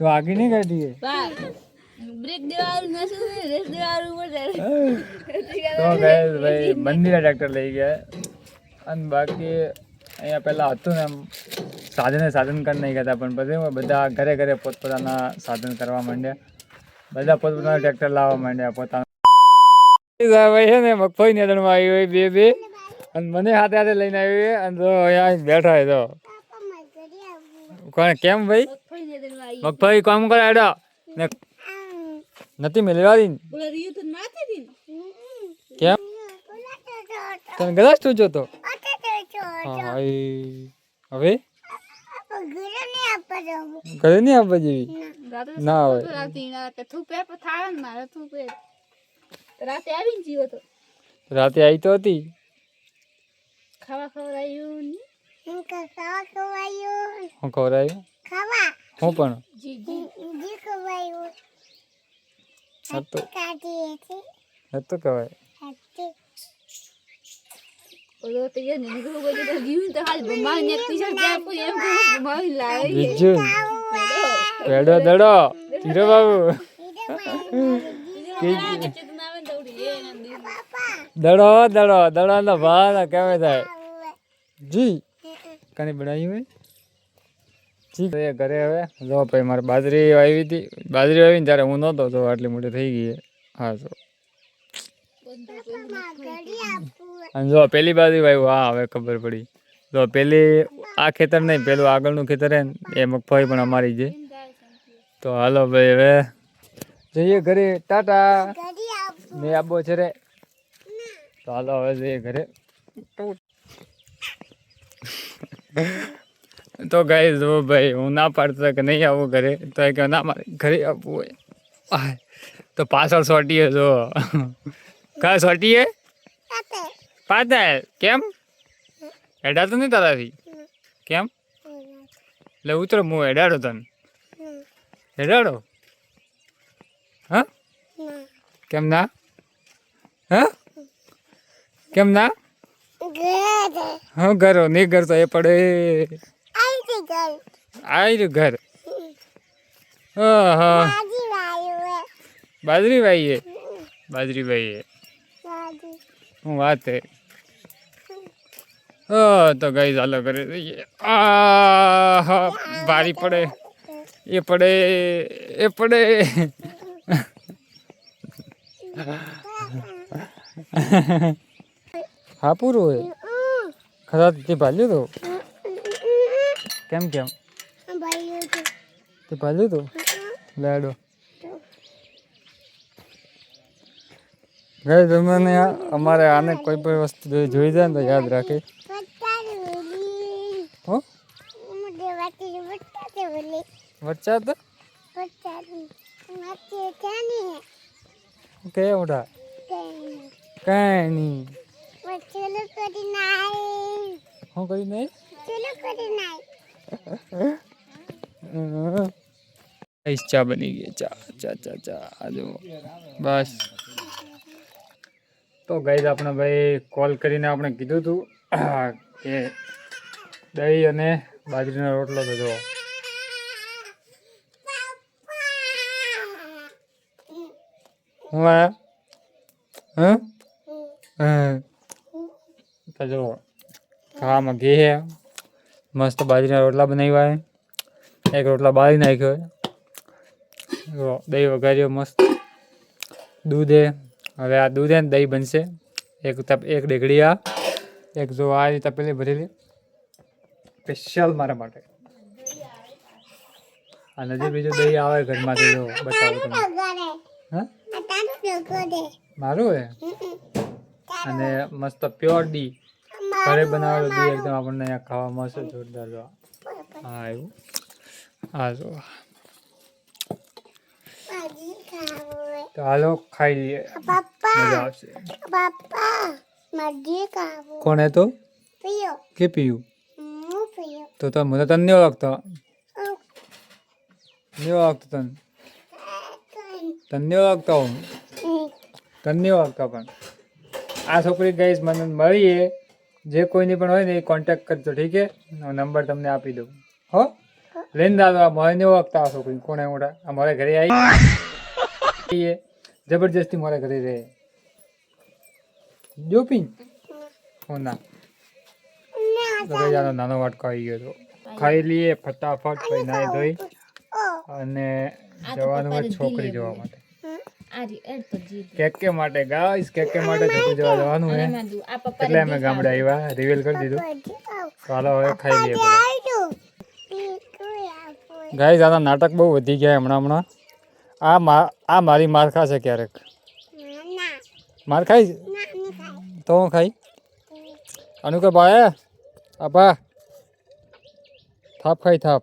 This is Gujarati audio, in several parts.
तो आगे नहीं काटी है બ્રેક દેવાનું નસું રેસ દેવાનું પડે તો ગાઈસ ભાઈ મંદિરે ટ્રેક્ટર લઈ ગયા અને બાકી અહીંયા પહેલાં હતું ને એમ સાધન કરી નહીં ગયા પણ પછી બધા ઘરે ઘરે પોતપોતાના સાધન કરવા માંડ્યા બધા પોતપોતાના ટ્રેક્ટર લાવવા માંડ્યા પોતાના ભાઈ છે ને મગફળી નિયંત્રણમાં આવી હોય બે અને મને હાથે હાથે લઈને આવી અને તો અહીંયા બેઠા હોય તો કોણ કેમ ભાઈ મગફળી કામ કરે એડા ને નથી મેળવા દી કેમ તને ગલાસ તું જોતો હા હવે ઘરે નહીં આપવા જેવી ના હોય રાતે આવીને જીવો તો રાતે આવી તો હતી ખાવા ખવડાયું હું ખવડાવ્યું હું પણ હતું કહેવાય ઓલો તો યાર ને ગયો ગયો તો ગયું તો હાલ બમાર ને ટી-શર્ટ આપો એમ કે બમાર લાવી બીજું પેડો દડો તીરો બાબુ દડો નો ભાવ કેમે થાય જી કની બનાવી હોય જી ઘરે હવે જો ભાઈ મારે બાજરી વાવી ને ત્યારે હું નહોતો તો આટલી મોટી થઈ ગઈ હા તો અને જો પેલી બાજુ વાવ્યું હા હવે ખબર પડી જો પેલી આ ખેતર નહીં પેલું આગળનું ખેતર હે ને એ મગફળી પણ અમારી છે તો હાલો ભાઈ હવે જઈએ ઘરે ટાટા મેં આબો છે રે તો હાલો હવે જઈએ ઘરે તો ગાઈ જો ભાઈ હું ના પાડતો કે નહીં આવું ઘરે તો એ કે ના મારે ઘરે આવવું હોય તો પાછળ સોટીએ જો કા સોટીએ પાતળ કેમ હેડા તો નહીં તારાથી કેમ એટલે ઉતરો હું હેડાડો તને હેડાડો હા કેમ ના હા કેમ ના હા ઘરો નહીં ઘર તો એ પડે આવી ઘર હા હા બાજરી ભાઈએ હું વાત હે તો ગઈ ચાલો કરે હા ભારી પડે એ પડે હા પૂરું હોય ખરા તે ભાલ્યું તો કેમ તે ભાલ્યું તો લાડો ગઈ તમને અમારે આને કોઈ પણ વસ્તુ જોઈ જાય ને તો યાદ રાખે હો વચ્ચા તો કે ઉઠા કઈ નહીં હું કરી નહીં ચા બની ગઈ ચા આજો બસ તો ગાઈઝ આપણે ભાઈ કોલ કરીને આપણે કીધું હતું કે દહીં અને બાજરીનો રોટલો તો જો હું તો જો ખાવામાં ઘી હે મસ્ત બાજરીના રોટલા બનાવ્યા હે એક રોટલા બાળી નાખ્યો હે દહીં વઘાર્યો મસ્ત દૂધ હે હવે આ દૂધ હે ને દહીં બનશે એક ડેગડી આ એક જો આ રીતે પેલી ભરેલી સ્પેશિયલ મારા માટે આ નજીક બીજું દહીં આવે ઘરમાંથી જો બતાવો તમે હા મારું હે અને મસ્ત પ્યોર ડી ઘરે બનાવેલો ડી એકદમ આપણને અહીંયા ખાવા મળશે જોરદાર જો હા એવું હા જો તો હાલો ખાઈ લઈએ મજા આવશે કોણ હે તો કે પીયું તો મને તને નહીં ઓળખતો નહીં ઓળખતો તને નહીં ઓળખતો હું તને નહીં ઓળખતો પણ આ છોકરી ગાઈસ મને મળીએ જે કોઈની પણ હોય ને એ કોન્ટેક્ટ કરજો ઠીક છે નંબર તમને આપી દઉં હો લઈને દાદો આ મારે ને ઓળખતા હશો કોઈ કોણે મોટા આ મારે ઘરે આવી જબરજસ્તી મારે ઘરે રહે જો પી હું ના તો ભાઈ આનો નાનો વાટકો આવી ગયો તો ખાઈ લઈએ ફટાફટ પછી નાહી ધોઈ અને જવાનું હોય છોકરી જોવા માટે કેકે માટે ગાઈસ કેકે માટે છોકરી જોવા જવાનું હે એટલે અમે ગામડે આવ્યા રિવીલ કરી દીધું ચાલો હવે ખાઈ લઈએ ગાઈસ આના નાટક બહુ વધી ગયા હમણાં આ મારી માર ખાશે ક્યારેક માર ખાઈ તો હું ખાઈ અનુ કે ભાઈ આપા થાપ ખાઈ થાપ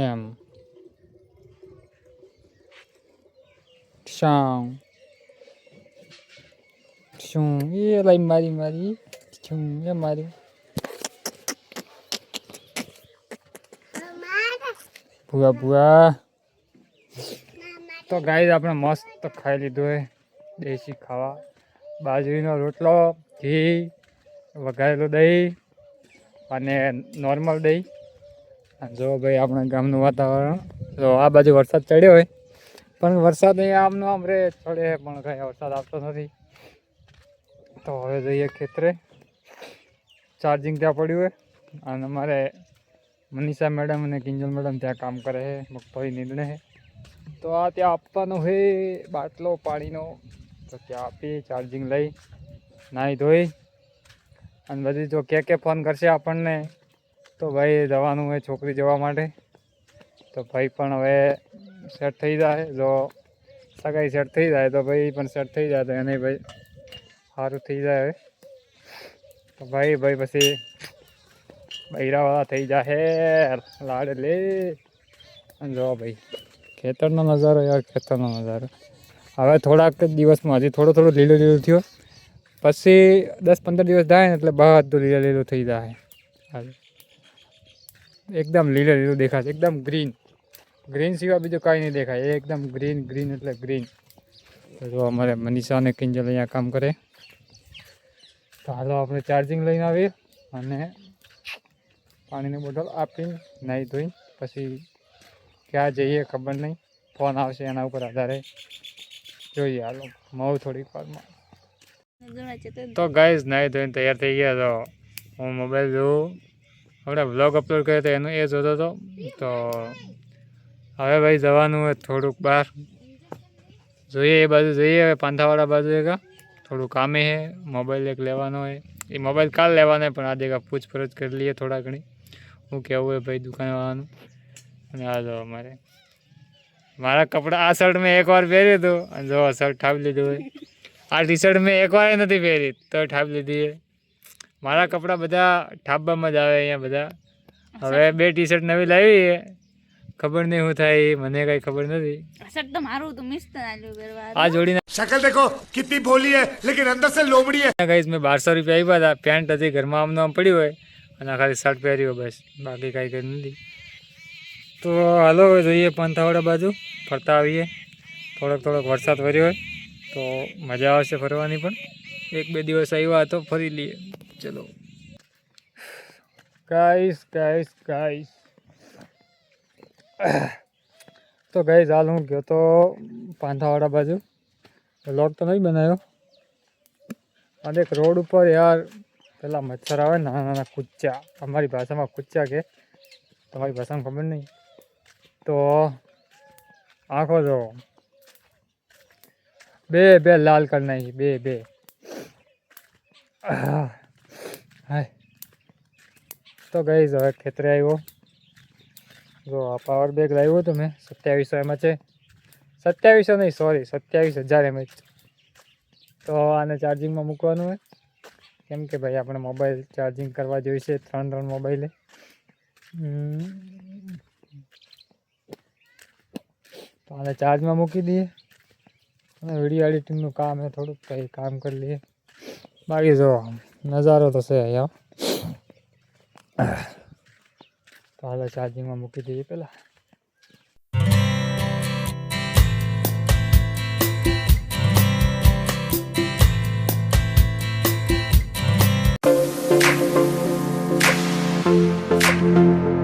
એમ શામ શું એ લઈ મારી શું એ મારી ભૂવા તો ગાઈસ આપણે મસ્ત ખાઈ લીધું હે દેશી ખાવા બાજરીનો રોટલો ઘી વઘારેલું દહીં અને નોર્મલ દહીં જો ભાઈ આપણા ગામનું વાતાવરણ તો આ બાજુ વરસાદ ચડ્યો હોય પણ વરસાદ અહીંયા આમનો આમ રે ચડે પણ કાંઈ વરસાદ આવતો નથી તો હવે જઈએ ખેતરે ચાર્જિંગ ત્યાં પડ્યું હોય અને અમારે મનીષા મેડમ અને કિંજલ મેડમ ત્યાં કામ કરે છે મગફળી નીંદણે છે તો આ ત્યાં આપવાનો છે બાટલો પાણીનો તો ત્યાં આપી ચાર્જિંગ લઈ નાહી ધોઈ અને બધી જો કે ફોન કરશે આપણને તો ભાઈ જવાનું હોય છોકરી જવા માટે તો ભાઈ પણ હવે સેટ થઈ જાય જો સગાઈ સેટ થઈ જાય તો ભાઈ પણ સેટ થઈ જાય તો એને ભાઈ સારું થઈ જાય હવે તો ભાઈ પછી બૈરાવાળા થઈ જાય લાડ લે અને જો ભાઈ ખેતરનો નજારો યાર ખેતરનો નજારો હવે થોડાક દિવસમાં હજી થોડો લીલું થયો પછી 10-15 દિવસ થાય ને એટલે બધું લીલું થઈ જાય એકદમ લીલું દેખાશે એકદમ ગ્રીન સિવાય બીજું કાંઈ નહીં દેખાય એકદમ ગ્રીન એટલે ગ્રીન તો જો અમારે મનીષા અને કિંજલ અહીંયા કામ કરે તો હાલો આપણે ચાર્જિંગ લઈને આવીએ અને પાણીની બોટલ આપી નાહી ધોઈ પછી ક્યાં જઈએ ખબર નહીં ફોન આવશે એના ઉપર આધારે જોઈએ હાલો મળું થોડીક વારમાં તો ગાઈઝ નાહી ધોઈને તૈયાર થઈ ગયા તો હું મોબાઈલ જોઉં આપણે વ્લોગ અપલોડ કર્યો તો એનું એ જોતો હતો તો હવે ભાઈ જવાનું હોય થોડુંક બહાર જોઈએ એ બાજુ જઈએ હવે પાંથાવાળા બાજુ એક થોડું કામે છે મોબાઈલ એક લેવાનો હોય એ મોબાઈલ કાલ લેવાનો હોય પણ આજે પૂછપરછ કરી લઈએ થોડા ઘણી હું કહેવું હોય ભાઈ દુકાનવાળાનું અને આ જો મારા કપડાં આ શર્ટ મેં એકવાર પહેર્યું હતું અને જો શર્ટ ઠાવી લીધું હોય આ ટી શર્ટ મેં એકવાર નથી પહેરી તો ઠાવી લીધી છે મારા કપડાં બધા ઠાબવામાં જ આવે અહીંયા બધા હવે 2 ટી શર્ટ નવી લાવી છે ખબર નહીં શું થાય મને કઈ ખબર નથી આ જોડીને शक्ल देखो कितनी भोली है लेकिन अंदर से लोमड़ी है गाइस मैं 1200 रुपया આવ્યા હતા પેન્ટ હતી ઘરમાં આમનો આમ પડ્યું હોય અને ખાલી શર્ટ પહેર્યો બસ બાકી કાંઈ કરી નથી તો હાલો જોઈએ પાંથાવાડા બાજુ ફરતા આવીએ થોડોક વરસાદ વર્યો હોય તો મજા આવશે ફરવાની પણ 1-2 દિવસ આવ્યા તો ફરી લઈએ ચલો ગાઈસ તો ગાઈસ હાલ હું ગયો તો પાંથાવાડા બાજુ વ્લોગ તો નહીં બનાવ્યો અને એક રોડ ઉપર યાર પેલા મચ્છર આવે નાના કુચ્ચા અમારી ભાષામાં કુચ્ચા કે તમારી ભાષામાં ખબર નહીં તો આંખો જો બે લાલ કરી નાખી બે હાય તો ગઈ હવે ખેતરે આવ્યો જો આ પાવર બેગ લાવ્યો તો મેં 2700 એમ છે 2700 નહીં સોરી 27,000 એમ તો આને ચાર્જિંગમાં મૂકવાનું હોય કેમ કે ભાઈ આપણે મોબાઈલ ચાર્જિંગ કરવા જોઈશે 3 મોબાઈલે તો આને ચાર્જમાં મૂકી દઈએ અને વિડીયો એડિટિંગનું કામ છે થોડુંક કંઈ કામ કરી લઈએ બાકી જો નજારો તો છે અહીંયા તો હાલ ચાર્જિંગમાં મૂકી દઈએ પહેલાં છે.